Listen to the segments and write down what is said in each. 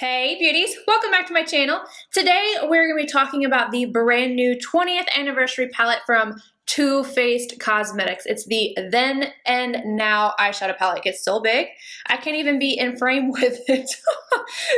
Hey beauties, welcome back to my channel. Today we're going to be talking about the brand new 20th anniversary palette from Too Faced Cosmetics. It's the Then and Now eyeshadow palette. It's so big, I can't even be in frame with it.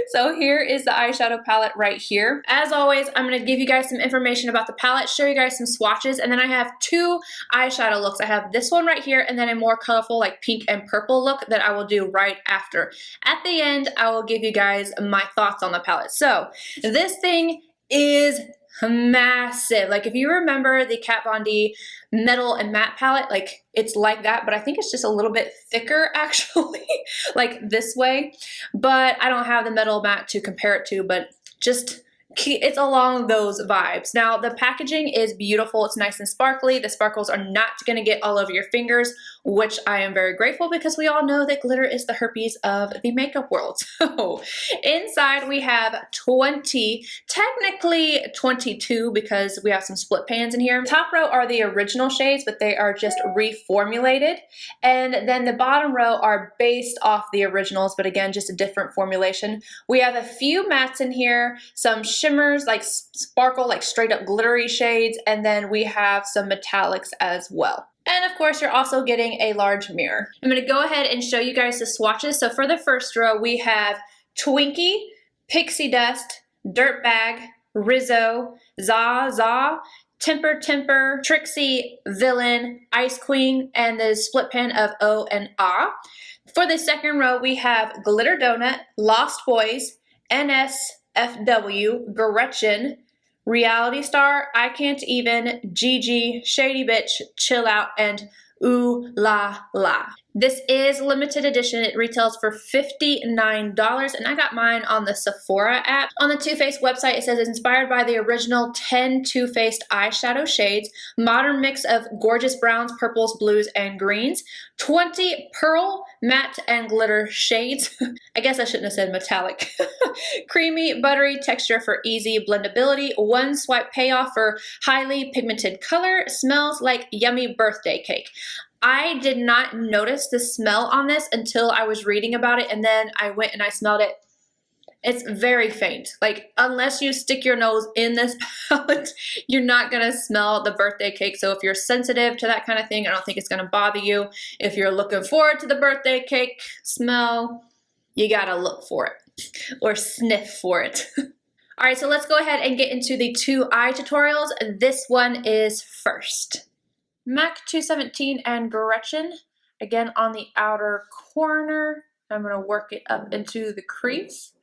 So here is the eyeshadow palette right here. As always, I'm going to give you guys some information about the palette, show you guys some swatches, and then I have two eyeshadow looks. I have this one right here and then a more colorful like pink and purple look that I will do right after. At the end, I will give you guys my thoughts on the palette. So this thing is massive. Like if you remember the Kat Von D metal and matte palette, like it's like that, but I think it's just a little bit thicker actually, like this way. But I don't have the metal matte to compare it to, but just it's along those vibes. Now the packaging is beautiful. It's nice and sparkly. The sparkles are not going to get all over your fingers, which I am very grateful because we all know that glitter is the herpes of the makeup world. So inside we have 20, technically 22 because we have some split pans in here. Top row are the original shades, but they are just reformulated. And then the bottom row are based off the originals, but again, just a different formulation. We have a few mattes in here, some shimmers, like sparkle, like straight up glittery shades, and then we have some metallics as well. And of course, you're also getting a large mirror. I'm going to go ahead and show you guys the swatches. So for the first row, we have Twinkie, Pixie Dust, Dirtbag, Rizzo, Za, Temper, Trixie, Villain, Ice Queen, and the split pan of O and Ah. For the second row, we have Glitter Donut, Lost Boys, NSFW, Gretchen, Reality Star, I Can't Even, Gigi, Shady Bitch, Chill Out, and Ooh La La. This is limited edition. It retails for $59, and I got mine on the Sephora app. On the Too Faced website, it says it's inspired by the original 10 Too Faced eyeshadow shades, modern mix of gorgeous browns, purples, blues, and greens, 20 pearl, matte, and glitter shades. I guess I shouldn't have said metallic. Creamy, buttery texture for easy blendability, one swipe payoff for highly pigmented color, smells like yummy birthday cake. I did not notice the smell on this until I was reading about it, and then I went and I smelled it. It's very faint. Like, unless you stick your nose in this palette, you're not gonna smell the birthday cake. So if you're sensitive to that kind of thing, I don't think it's gonna bother you. If you're looking forward to the birthday cake smell, you gotta look for it or sniff for it. All right, so let's go ahead and get into the two eye tutorials. This one is first. MAC 217 and Gretchen, again on the outer corner. I'm going to work it up into the crease.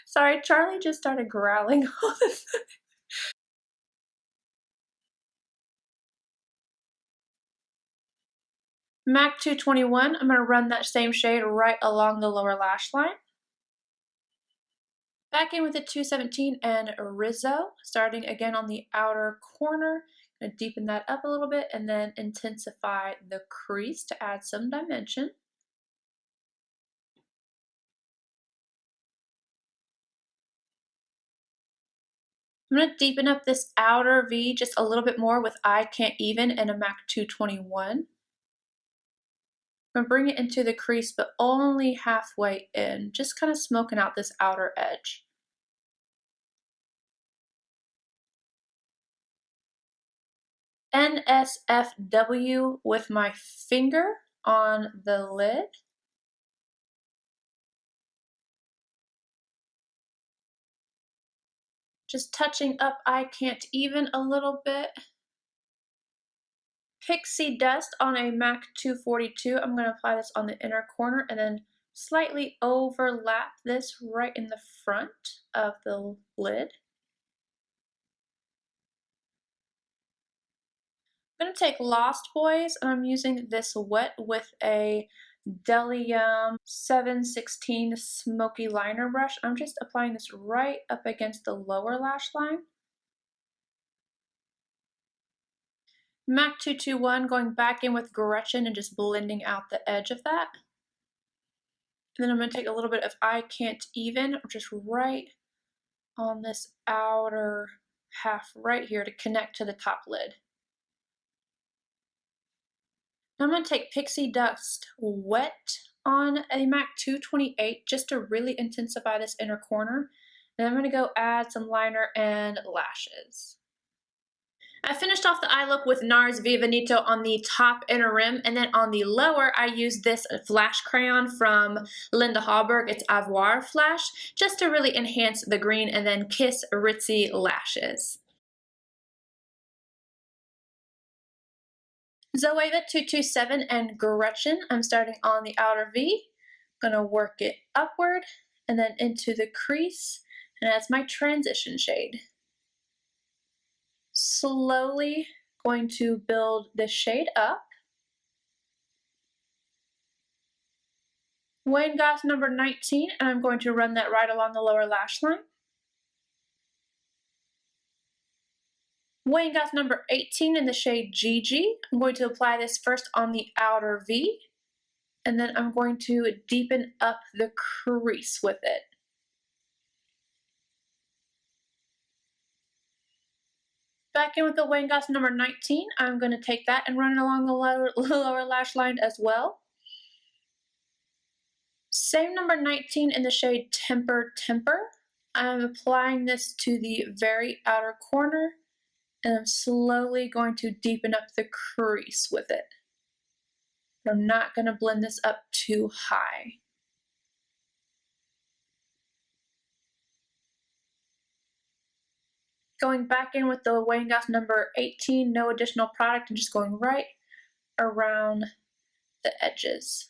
Sorry, Charlie just started growling all of a sudden. MAC 221, I'm going to run that same shade right along the lower lash line. Back in with the 217 and Rizzo, starting again on the outer corner. Going to deepen that up a little bit and then intensify the crease to add some dimension. I'm going to deepen up this outer V just a little bit more with I Can't Even and a MAC 221. I'm going to bring it into the crease, but only halfway in, just kind of smoking out this outer edge. NSFW with my finger on the lid. Just touching up I Can't Even a little bit. Pixie Dust on a MAC 242. I'm going to apply this on the inner corner and then slightly overlap this right in the front of the lid. I'm going to take Lost Boys, and I'm using this wet with a Delium 716 smoky liner brush. I'm just applying this right up against the lower lash line. MAC 221, going back in with Gretchen and just blending out the edge of that. And then I'm going to take a little bit of I Can't Even, just right on this outer half right here to connect to the top lid. Now I'm going to take Pixie Dust Wet on a MAC 228 just to really intensify this inner corner. And I'm going to go add some liner and lashes. I finished off the eye look with Nars via Veneto on the top inner rim, and then on the lower I used this flash crayon from Linda Hallberg. It's Avoir Flash, just to really enhance the green, and then Kiss Ritzy lashes. Zoeva 227 and Gretchen. I'm starting on the outer V. I'm going to work it upward and then into the crease, and that's my transition shade. Slowly going to build this shade up. Wayne Goss number 19, and I'm going to run that right along the lower lash line. Wayne Goss number 18 in the shade GG. I'm going to apply this first on the outer V, and then I'm going to deepen up the crease with it. Back in with the Wayne Goss number 19, I'm going to take that and run it along the lower lash line as well. Same number 19 in the shade Temper Temper. I'm applying this to the very outer corner, and I'm slowly going to deepen up the crease with it. I'm not going to blend this up too high. Going back in with the Wayne Goss number 18, no additional product, and just going right around the edges.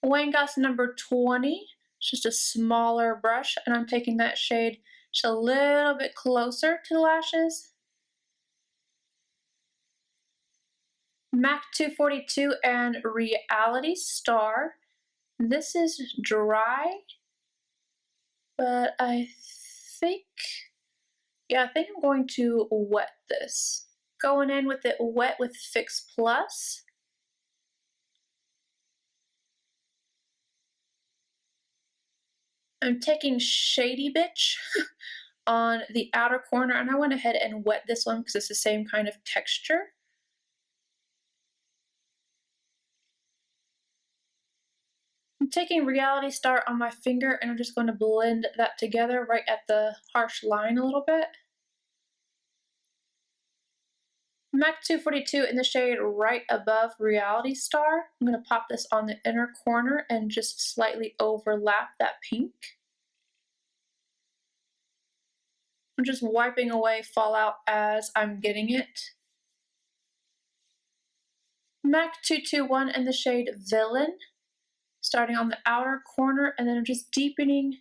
Wayne Goss number 20, it's just a smaller brush, and I'm taking that shade just a little bit closer to the lashes. MAC 242 and Reality Star. This is dry, but I think I'm going to wet this. Going in with it wet with Fix Plus. I'm taking Shady Bitch on the outer corner, and I went ahead and wet this one because it's the same kind of texture. I'm taking Reality Star on my finger, and I'm just going to blend that together right at the harsh line a little bit. MAC 242 in the shade right above Reality Star. I'm going to pop this on the inner corner and just slightly overlap that pink. I'm just wiping away fallout as I'm getting it. MAC 221 in the shade Villain, starting on the outer corner, and then I'm just deepening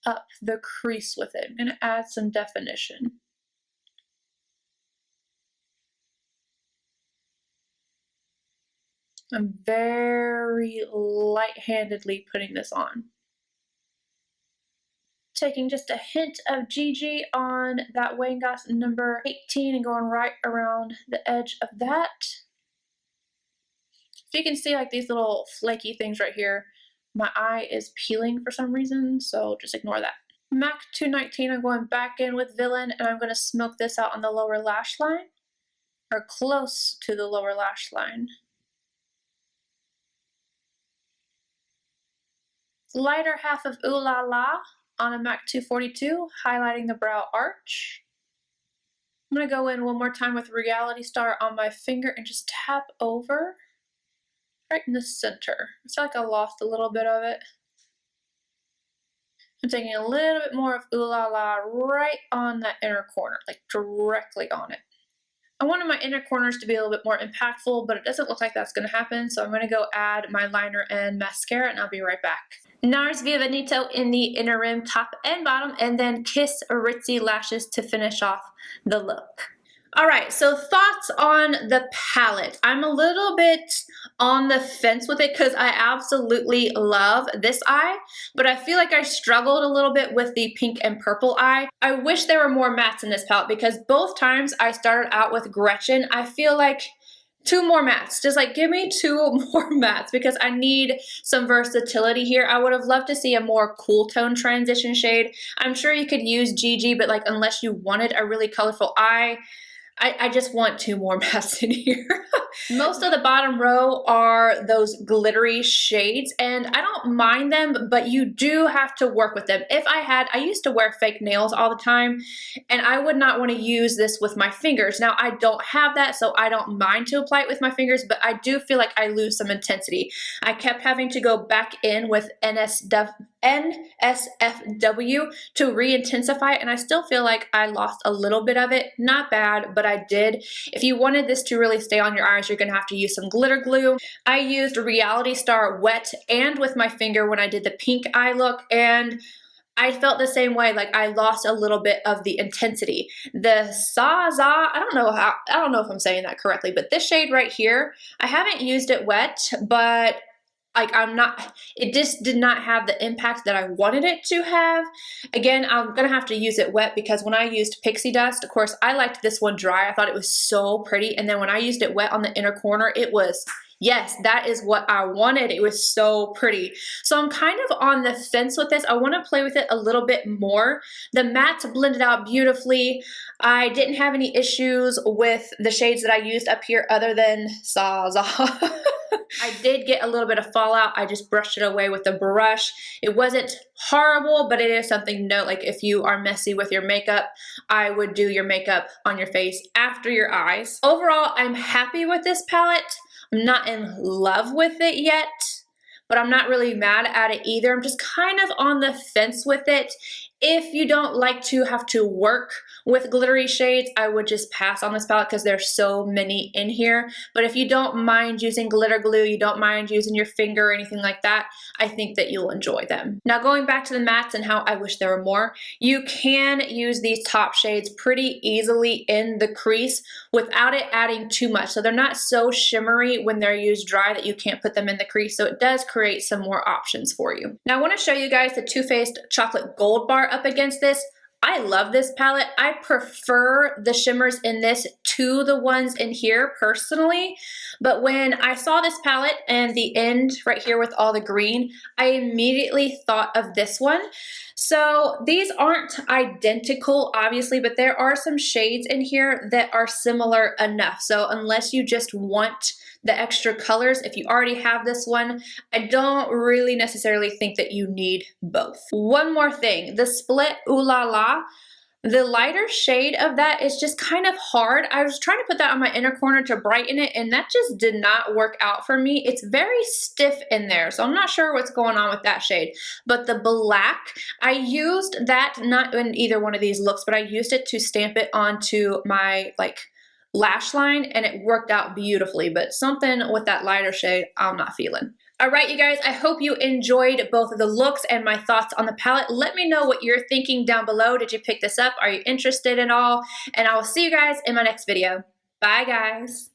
up the crease with it. I'm going to add some definition. I'm very light-handedly putting this on. Taking just a hint of GG on that Wayne Goss number 18 and going right around the edge of that. So you can see like these little flaky things right here. My eye is peeling for some reason, so just ignore that. MAC 219, I'm going back in with Villain, and I'm going to smoke this out on the lower lash line, or close to the lower lash line. Lighter half of Ooh La La on a MAC 242, highlighting the brow arch. I'm going to go in one more time with Reality Star on my finger and just tap over right in the center. I feel like I lost a little bit of it. I'm taking a little bit more of Ooh La La right on that inner corner, like directly on it. I wanted my inner corners to be a little bit more impactful, but it doesn't look like that's going to happen, so I'm going to go add my liner and mascara, and I'll be right back. Nars via Veneto in the inner rim, top and bottom, and then Kiss Ritzy lashes to finish off the look. Alright, so thoughts on the palette. I'm a little bit on the fence with it because I absolutely love this eye, but I feel like I struggled a little bit with the pink and purple eye. I wish there were more mattes in this palette because both times I started out with Gretchen, I feel like 2 more mattes. Just like give me 2 more mattes because I need some versatility here. I would have loved to see a more cool tone transition shade. I'm sure you could use GG, but like unless you wanted a really colorful eye, I just want 2 more mattes in here. Most of the bottom row are those glittery shades, and I don't mind them, but you do have to work with them. I used to wear fake nails all the time, and I would not want to use this with my fingers. Now, I don't have that, so I don't mind to apply it with my fingers, but I do feel like I lose some intensity. I kept having to go back in with NSFW to re-intensify it, and I still feel like I lost a little bit of it. Not bad, but I did. If you wanted this to really stay on your eyes, you're gonna have to use some glitter glue. I used Reality Star wet and with my finger when I did the pink eye look, and I felt the same way. Like, I lost a little bit of the intensity. The Zaza, I don't know if I'm saying that correctly, but this shade right here, I haven't used it wet, but like, it just did not have the impact that I wanted it to have. Again, I'm gonna have to use it wet because when I used Pixie Dust, of course, I liked this one dry. I thought it was so pretty. And then when I used it wet on the inner corner, it was, yes, that is what I wanted. It was so pretty. So I'm kind of on the fence with this. I wanna play with it a little bit more. The mattes blended out beautifully. I didn't have any issues with the shades that I used up here other than Zaza. I did get a little bit of fallout. I just brushed it away with the brush. It wasn't horrible, but it is something to note. Like, if you are messy with your makeup, I would do your makeup on your face after your eyes. Overall, I'm happy with this palette. I'm not in love with it yet, but I'm not really mad at it either. I'm just kind of on the fence with it. If you don't like to have to work with glittery shades, I would just pass on this palette because there's so many in here. But if you don't mind using glitter glue, you don't mind using your finger or anything like that, I think that you'll enjoy them. Now, going back to the mattes and how I wish there were more, you can use these top shades pretty easily in the crease without it adding too much. So they're not so shimmery when they're used dry that you can't put them in the crease. So it does create some more options for you. Now, I want to show you guys the Too Faced Chocolate Gold Bar up against this. I love this palette. I prefer the shimmers in this to the ones in here personally, but when I saw this palette and the end right here with all the green, I immediately thought of this one. So these aren't identical, obviously, but there are some shades in here that are similar enough. So unless you just want the extra colors, if you already have this one, I don't really necessarily think that you need both. One more thing, the Split Ooh La La, the lighter shade of that is just kind of hard. I was trying to put that on my inner corner to brighten it, and that just did not work out for me. It's very stiff in there, so I'm not sure what's going on with that shade. But the black, I used that, not in either one of these looks, but I used it to stamp it onto my lash line, and it worked out beautifully, but something with that lighter shade I'm not feeling. All right, you guys, I hope you enjoyed both of the looks and my thoughts on the palette. Let me know what you're thinking down below. Did you pick this up? Are you interested at all? And I will see you guys in my next video. Bye, guys.